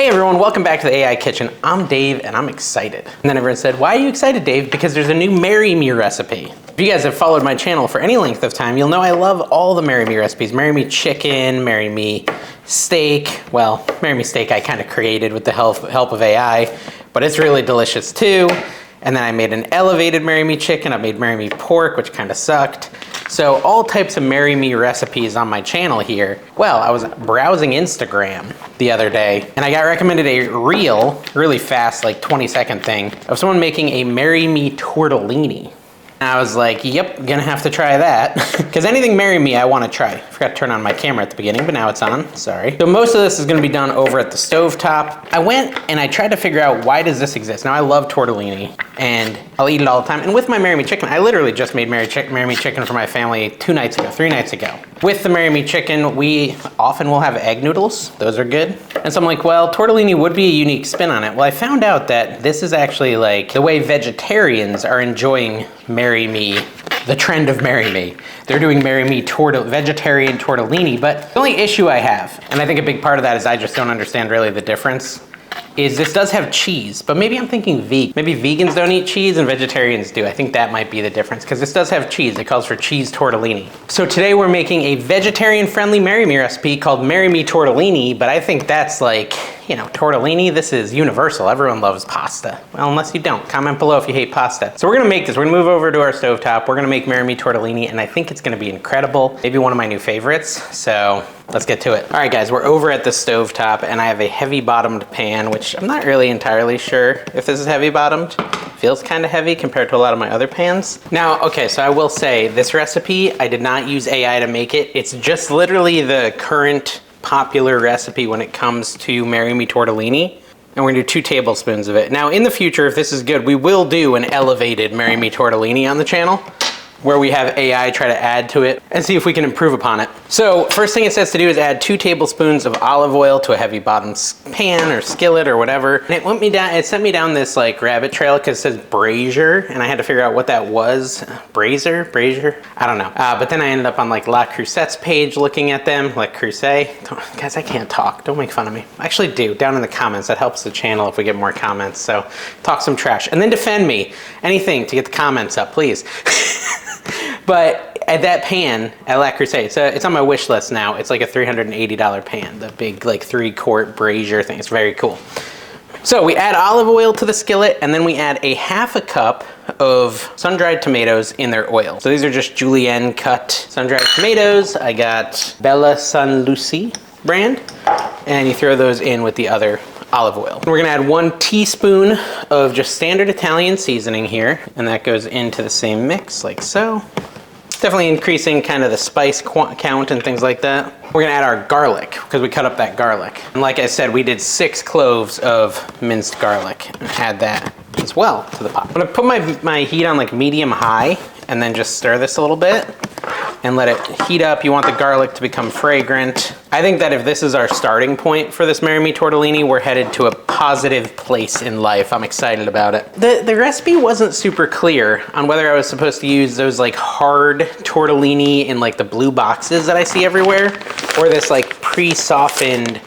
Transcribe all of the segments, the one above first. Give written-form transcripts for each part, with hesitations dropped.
Hey everyone, welcome back to the AI Kitchen. I'm Dave and I'm excited. And then everyone said, why are you excited, Dave? Because there's a new Marry Me recipe. If you guys have followed my channel for any length of time, you'll know I love all the Marry Me recipes. Marry Me chicken, Marry Me steak. Well, Marry Me steak I kind of created with the help of AI, but it's really delicious too. And then I made an elevated Marry Me chicken. I made Marry Me pork, which kind of sucked. So all types of Marry Me recipes on my channel here. Well, I was browsing Instagram the other day and I got recommended a reel, really fast, like 20-second thing, of someone making a Marry Me tortellini. And I was like, yep, gonna have to try that. Because anything Marry Me, I wanna try. I forgot to turn on my camera at the beginning, but now it's on, sorry. So most of this is gonna be done over at the stovetop. I went and I tried to figure out why does this exist. Now I love tortellini and I'll eat it all the time. And with my Marry Me chicken, I literally just made Marry Me chicken for my family 3 nights ago. With the Marry Me chicken, we often will have egg noodles. Those are good. And so I'm like, well, tortellini would be a unique spin on it. Well, I found out that this is actually like the way vegetarians are enjoying Marry Me, the trend of Marry Me. They're doing Marry Me vegetarian tortellini, but the only issue I have, and I think a big part of that is I just don't understand really the difference, is this does have cheese, but maybe I'm thinking vegan. Maybe vegans don't eat cheese and vegetarians do. I think that might be the difference, because this does have cheese. It calls for cheese tortellini. So today we're making a vegetarian-friendly Marry Me recipe called Marry Me tortellini, but I think that's like, you know, tortellini, this is universal. Everyone loves pasta. Well, unless you don't. Comment below if you hate pasta. So we're gonna make this. We're gonna move over to our stovetop. We're gonna make Marry Me tortellini, and I think it's gonna be incredible. Maybe one of my new favorites, so let's get to it. All right, guys, we're over at the stovetop, and I have a heavy-bottomed pan, which I'm not really entirely sure if this is heavy-bottomed. Feels kind of heavy compared to a lot of my other pans. Now, okay, so I will say, this recipe, I did not use AI to make it. It's just literally the current popular recipe when it comes to Marry Me tortellini. And we're gonna do 2 tablespoons of it. Now, in the future, if this is good, we will do an elevated Marry Me tortellini on the channel, where we have AI try to add to it and see if we can improve upon it. So first thing it says to do is add 2 tablespoons of olive oil to a heavy bottomed pan or skillet or whatever. And it sent me down this like rabbit trail because it says brazier, and I had to figure out what that was. Brazier? I don't know. But then I ended up on like La Crusette's page looking at them, like Crusade. Guys, I can't talk, don't make fun of me. I actually do, down in the comments. That helps the channel if we get more comments. So talk some trash and then defend me. Anything to get the comments up, please. But at that pan at La Crusade, so it's on my wish list now. It's like a $380 pan, the big like 3-quart brazier thing. It's very cool. So we add olive oil to the skillet, and then we add a ½ cup of sun-dried tomatoes in their oil. So these are just julienne cut sun-dried tomatoes. I got Bella San Lucie brand, and you throw those in with the other olive oil. We're gonna add 1 teaspoon of just standard Italian seasoning here, and that goes into the same mix like so. Definitely increasing kind of the spice count and things like that. We're gonna add our garlic, because we cut up that garlic. And like I said, we did 6 cloves of minced garlic, and add that as well to the pot. I'm gonna put my heat on like medium high, and then just stir this a little bit and let it heat up. You want the garlic to become fragrant. I think that if this is our starting point for this Marry Me tortellini, we're headed to a positive place in life. I'm excited about it. The recipe wasn't super clear on whether I was supposed to use those like hard tortellini in like the blue boxes that I see everywhere, or this like pre-softened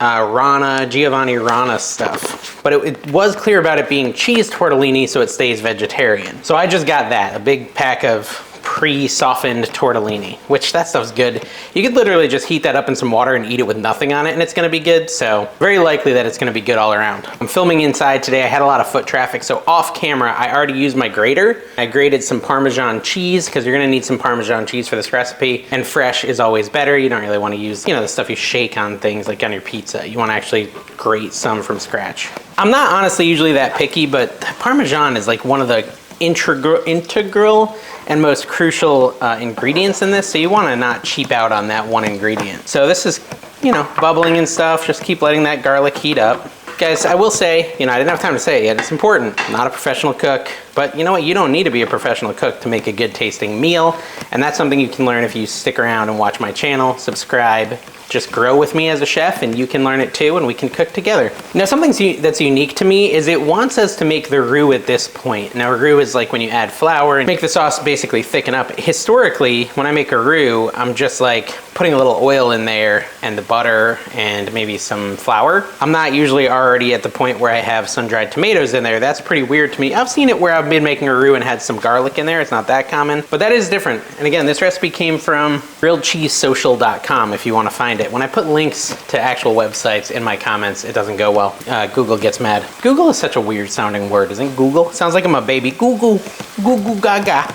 Giovanni Rana stuff. But it was clear about it being cheese tortellini, so it stays vegetarian. So I just got that, a big pack of pre-softened tortellini, which that stuff's good. You could literally just heat that up in some water and eat it with nothing on it and it's gonna be good, so very likely that it's gonna be good all around. I'm filming inside today. I had a lot of foot traffic, so off camera, I already used my grater. I grated some Parmesan cheese, because you're gonna need some Parmesan cheese for this recipe, and fresh is always better. You don't really wanna use, you know, the stuff you shake on things like on your pizza. You wanna actually grate some from scratch. I'm not honestly usually that picky, but Parmesan is like one of the integral and most crucial ingredients in this, so you want to not cheap out on that one ingredient. So this is, you know, bubbling and stuff. Just keep letting that garlic heat up. Guys, I will say, you know, I didn't have time to say it yet. It's important. I'm not a professional cook. But you know what? You don't need to be a professional cook to make a good tasting meal. And that's something you can learn if you stick around and watch my channel, subscribe, just grow with me as a chef, and you can learn it too, and we can cook together. Now, something that's unique to me is it wants us to make the roux at this point. Now, a roux is like when you add flour and make the sauce basically thicken up. Historically, when I make a roux, I'm just like putting a little oil in there and the butter and maybe some flour. I'm not usually already at the point where I have sun-dried tomatoes in there. That's pretty weird to me. I've seen it where I've been making a roux and had some garlic in there. It's not that common, but that is different. And again, this recipe came from grilledcheesesocial.com if you want to find it. When I put links to actual websites in my comments, it doesn't go well. Google gets mad. Google is such a weird sounding word, isn't Google? Sounds like I'm a baby. Google, Google gaga.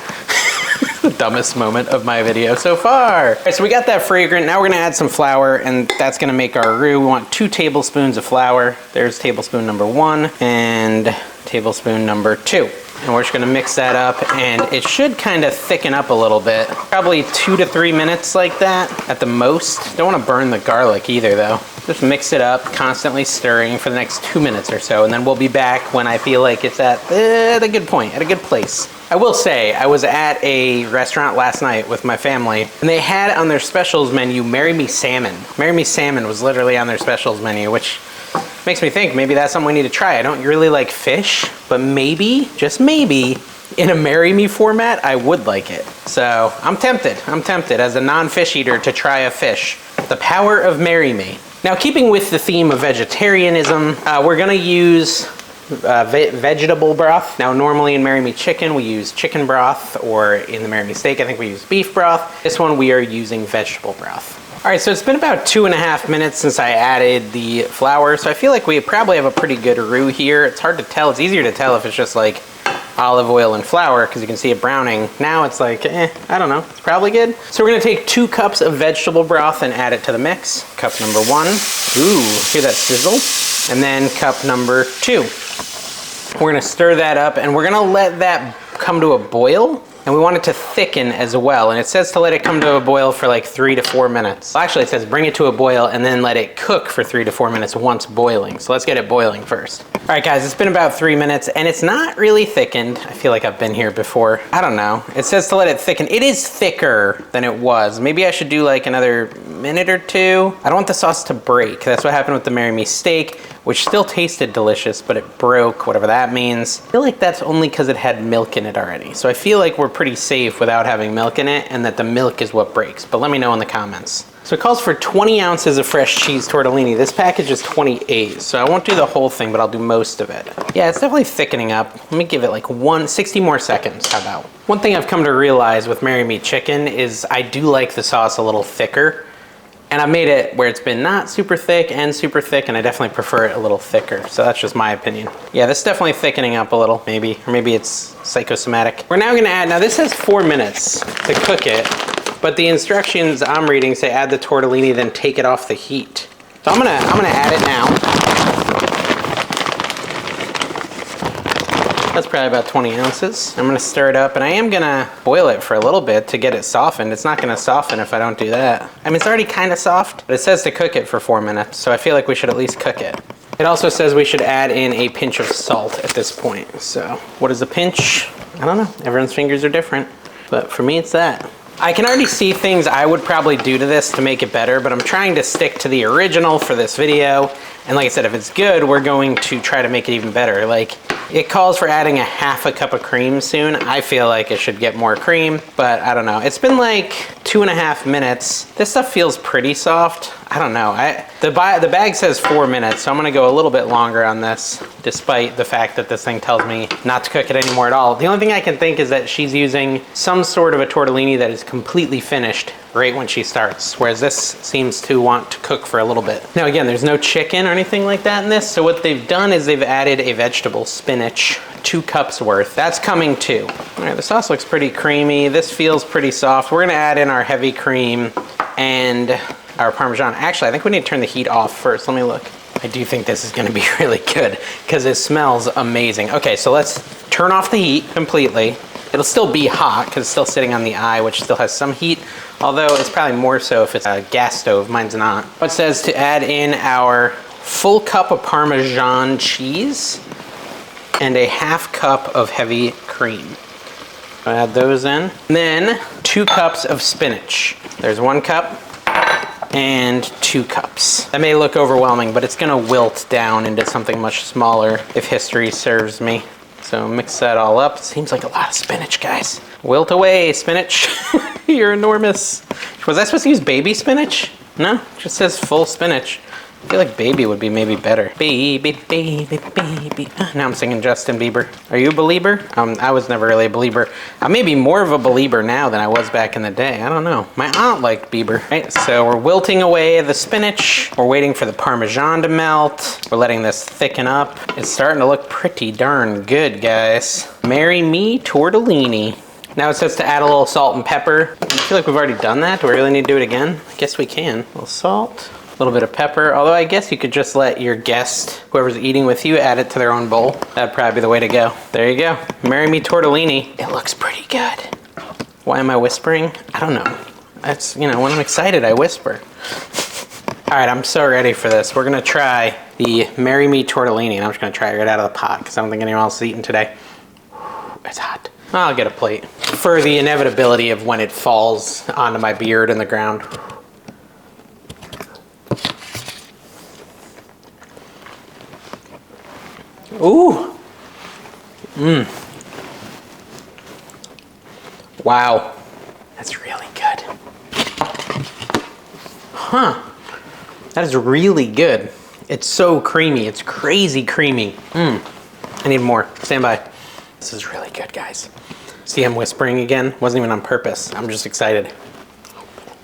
The dumbest moment of my video so far. All right, so we got that fragrant. Now we're gonna add some flour, and that's gonna make our roux. We want 2 tablespoons of flour. There's tablespoon number 1 and tablespoon number 2. And we're just gonna mix that up, and it should kind of thicken up a little bit. Probably 2 to 3 minutes like that at the most. Don't wanna burn the garlic either though. Just mix it up, constantly stirring for the next 2 minutes or so, and then we'll be back when I feel like it's at a good point, at a good place. I will say, I was at a restaurant last night with my family, and they had on their specials menu, Marry Me Salmon. Marry Me Salmon was literally on their specials menu, which makes me think maybe that's something we need to try. I don't really like fish, but maybe, just maybe, in a Marry Me format, I would like it. So I'm tempted as a non-fish eater to try a fish. The power of Marry Me. Now, keeping with the theme of vegetarianism, we're gonna use vegetable broth. Now, normally in Marry Me chicken, we use chicken broth, or in the Marry Me steak, I think we use beef broth. This one, we are using vegetable broth. All right, so it's been about 2.5 minutes since I added the flour, so I feel like we probably have a pretty good roux here. It's hard to tell. It's easier to tell if it's just like olive oil and flour, because you can see it browning. Now it's like, I don't know. It's probably good. So we're gonna take 2 cups of vegetable broth and add it to the mix. Cup number 1. Ooh, hear that sizzle? And then cup number 2. We're gonna stir that up, and we're gonna let that come to a boil. And we want it to thicken as well. And it says to let it come to a boil for like 3 to 4 minutes. Well, actually, it says bring it to a boil and then let it cook for 3 to 4 minutes once boiling. So let's get it boiling first. All right, guys, it's been about 3 minutes and it's not really thickened. I feel like I've been here before. I don't know. It says to let it thicken. It is thicker than it was. Maybe I should do like another minute or 2. I don't want the sauce to break. That's what happened with the Marry Me steak, which still tasted delicious, but it broke, whatever that means. I feel like that's only because it had milk in it already. So I feel like we're pretty safe without having milk in it, and that the milk is what breaks. But let me know in the comments. So it calls for 20 ounces of fresh cheese tortellini. This package is 28, so I won't do the whole thing, but I'll do most of it. Yeah, it's definitely thickening up. Let me give it like 60 more seconds, how about? One thing I've come to realize with Marry Me chicken is I do like the sauce a little thicker. And I've made it where it's been not super thick and super thick, and I definitely prefer it a little thicker. So that's just my opinion. Yeah, this is definitely thickening up a little, maybe. Or maybe it's psychosomatic. We're now gonna add, now this has 4 minutes to cook it, but the instructions I'm reading say add the tortellini, then take it off the heat. So I'm gonna add it now. That's probably about 20 ounces. I'm gonna stir it up, and I am gonna boil it for a little bit to get it softened. It's not gonna soften if I don't do that. I mean, it's already kind of soft, but it says to cook it for 4 minutes, so I feel like we should at least cook it. It also says we should add in a pinch of salt at this point. So what is a pinch? I don't know, everyone's fingers are different, but for me it's that. I can already see things I would probably do to this to make it better, but I'm trying to stick to the original for this video. And like I said, if it's good, we're going to try to make it even better. Like, it calls for adding a half a cup of cream soon. I feel like it should get more cream, but I don't know. It's been like 2.5 minutes. This stuff feels pretty soft. I don't know. The bag says 4 minutes, so I'm gonna go a little bit longer on this, despite the fact that this thing tells me not to cook it anymore at all. The only thing I can think is that she's using some sort of a tortellini that is completely finished right when she starts, whereas this seems to want to cook for a little bit. Now again, there's no chicken or anything like that in this, so what they've done is they've added a vegetable spinach, 2 cups worth. That's coming too. All right, the sauce looks pretty creamy. This feels pretty soft. We're gonna add in our heavy cream and our Parmigiano. Actually, I think we need to turn the heat off first. Let me look. I do think this is gonna be really good because it smells amazing. Okay, so let's turn off the heat completely. It'll still be hot because it's still sitting on the eye, which still has some heat, although it's probably more so if it's a gas stove. Mine's not. It says to add in our full cup of Parmesan cheese. and a half cup of heavy cream. I'll add those in. And then 2 cups of spinach. There's 1 cup and 2 cups. That may look overwhelming, but it's gonna wilt down into something much smaller if history serves me. So mix that all up. Seems like a lot of spinach, guys. Wilt away, spinach. You're enormous. Was I supposed to use baby spinach? No, it just says full spinach. I feel like baby would be maybe better. Baby, baby, baby. Now I'm singing Justin Bieber. Are you a believer? I was never really a believer. I may be more of a believer now than I was back in the day. I don't know. My aunt liked Bieber. Right, so we're wilting away the spinach. We're waiting for the Parmesan to melt. We're letting this thicken up. It's starting to look pretty darn good, guys. Marry me tortellini. Now it says to add a little salt and pepper. I feel like we've already done that. Do we really need to do it again? I guess we can. A little salt. A little bit of pepper, although I guess you could just let your guest, whoever's eating with you, add it to their own bowl. That'd probably be the way to go. There you go. Marry me tortellini. It looks pretty good. Why am I whispering? I don't know. That's, you know, when I'm excited, I whisper. All right, I'm so ready for this. We're gonna try the Marry Me tortellini, and I'm just gonna try it right out of the pot because I don't think anyone else is eating today. It's hot. I'll get a plate for the inevitability of when it falls onto my beard in the ground. Ooh. Mmm. Wow. That's really good. Huh. That is really good. It's so creamy. It's crazy creamy. Mmm. I need more. Stand by. This is really good, guys. See, I'm whispering again. Wasn't even on purpose. I'm just excited.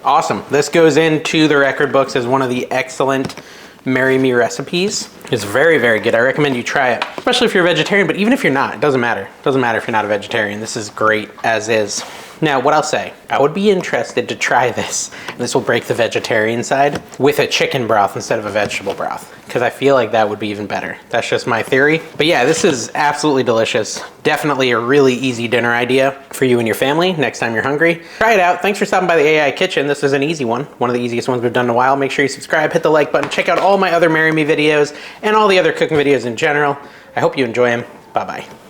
Awesome. This goes into the record books as one of the excellent Marry Me recipes. It's very, very good. I recommend you try it, especially if you're a vegetarian, but even if you're not, it doesn't matter. It doesn't matter if you're not a vegetarian. This is great as is. Now, what I'll say, I would be interested to try this, and this will break the vegetarian side, with a chicken broth instead of a vegetable broth, because I feel like that would be even better. That's just my theory. But yeah, this is absolutely delicious. Definitely a really easy dinner idea for you and your family next time you're hungry. Try it out. Thanks for stopping by the AI Kitchen. This is an easy one of the easiest ones we've done in a while. Make sure you subscribe, hit the like button, check out all my other Marry Me videos and all the other cooking videos in general. I hope you enjoy them. Bye-bye.